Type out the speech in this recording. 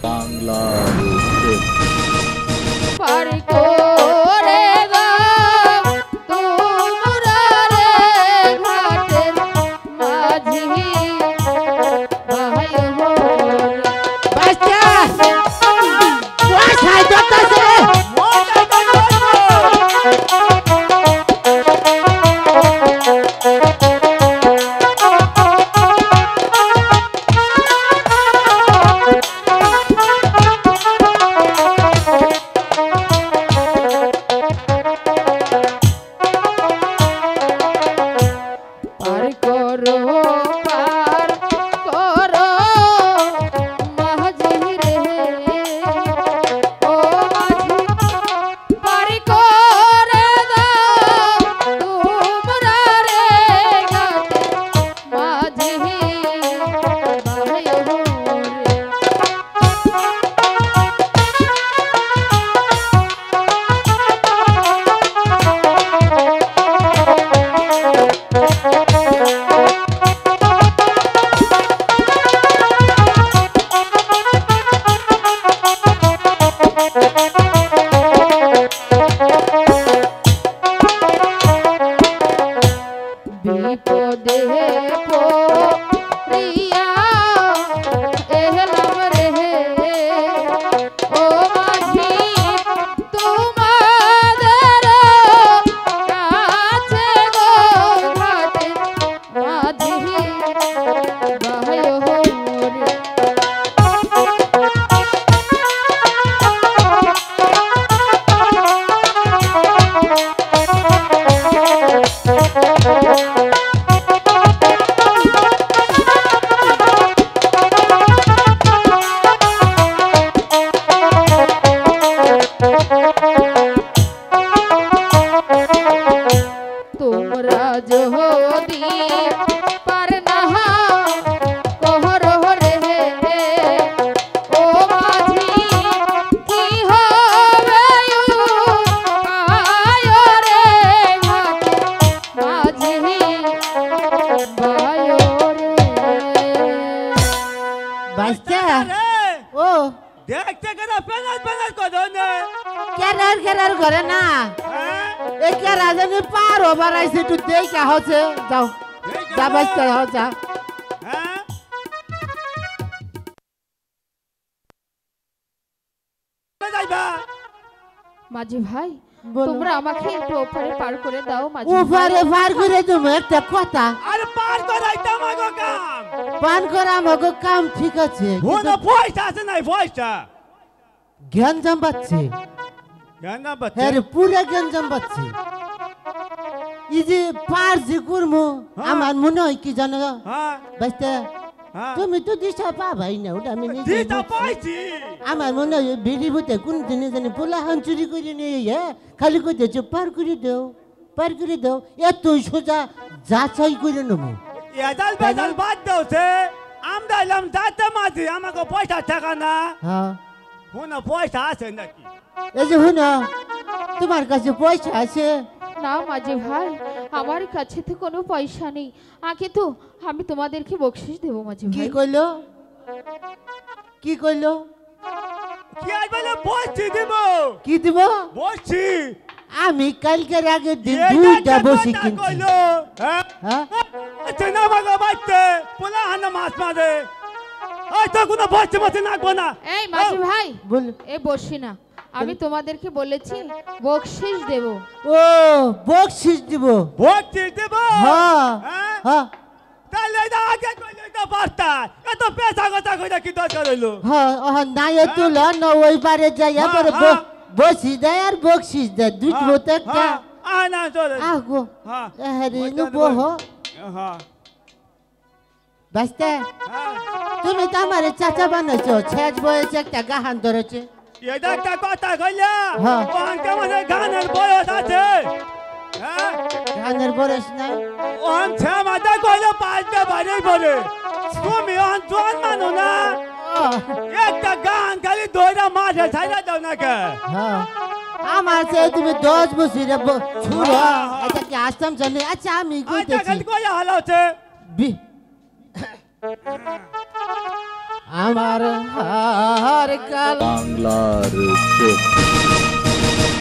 বাংলার পারি করে দাও তোমরা রে ঘাটের মাঝি ভাই হোর বাচ্চা ওই সাইডটা আছে পার করো পার করো মাঝি রে ও মাঝি পার করে দাও তোমরা রে ঘাটের মাঝি ভাই হোর বিপদে পড়িয়া এলাম রে ও মাঝি তোমাদের কাছে গো ঘাটে মাঝি ভাই হোর তোমরা যদি পার না কহর রে ও মাঝি কি হবে আয় রে ঘাটে মাঝি ভাই রে বাচ্চা ও দেখতে কেন পেনাল পেনাল করো না কেরার কেরার করে না এই কেরা জানি পার ওভার আইছে তুই দেখা হচ্ছে যাও যা বাচ্চা যাও যা হ্যাঁ যাইবা মাঝি ভাই বলো। তোমরা আমাকে একটু ওপারে পার করে দাও মাঝি ভাই। ওপারে পার করে তুমি একটা কথা আরে পার করাইতে আমাকে কাম পান করা আমাকে কাম ঠিক আছে কোনো পয়সা আছে নাই পয়সা জ্ঞান জাম্বাচ্ছে কেন না বাচ্চা হ্যাঁ রে, পুরা জ্ঞান জাম্বাচ্ছে এই যে পার যে করবো আমার মনে হয় কি জানো হ্যাঁ বাচ্চা হ্যাঁ তুমি তো দিশা পাবাই না ওটা আমি নিজে দিতা বুঝছি। পাইছি আমার মনে হয় বেরি বুতে কোন দিনে জানি পোলা হান চুরি করে নিয়ে হ্যাঁ খালি কইতেছে পার করে দাও পার করে দাও এতই সোজা যাচাই করে নেবো এদাল বেদাল বাদ দাওছে আমরা এলাম যাতে মাঝি আমাকে পয়সা টাকা না হ্যাঁ কোনো পয়সা আছে নাকি এই যে হুনা তোমার কাছে পয়সা আছে না মাঝি ভাই আমার কাছে তো কোনো পয়সা নেই আগে তো আমি তোমাদেরকে বকশিশ দেবো মাঝি কি ভাই কইলো কি কইলো কি আর বলে বসছি দিব কি দিব বসছি আমি কালকের আগের দিন দুইটা বসি কিনছি কইলো হ্যাঁ হ্যাঁ আচ্ছা না মাগো বাইতে পোলা হানা মাছ মারে ওই তো কোনো বসতে বসতে নাকবো না এই মাঝি ভাই বল এ বসি না আমি তোমাদেরকে বলেছি বকশিশ দেব ও বকশিস দিব বসছি দিব হ্যাঁ হ্যাঁ হ্যাঁ তাহলে এটা আগে কইলে এটা পারতা এত পেশা কথা কইরা কি দরকার হইলো হ্যাঁ নাই তুলা না ওই বারে যাই এবারে হ্যাঁ। বসি দেয় আর বকশিস দেয় দুটো মতো একটা না চলে আগো হ্যাঁ আরে নু বহ হ্যাঁ বাস্তে হ্যাঁ তুমি তো আমার চাচা বানাইছো ছেজ বয়েছে একটা গাহান ধরেছে এটা একটা কথা কইলা হ্যাঁ। ওখান কেমন গানের বয়স আছে হ্যাঁ গানের বয়স নাই ওখান ছামাটা কইলে পাঁচটা বাড়ি বলে তুমি ওখান জোয়ান মানো না একটা গান খালি দইরা মাঠে ছাইরা দাও না কে হ্যাঁ আমার সে তুমি 10 বছর ছুড়ো এটা কি আসতাম জানি আচ্ছা আমি আচ্ছা কইতেছি খালি কইয়া হলো হচ্ছে আমার হার কাল বাংলার চোখ।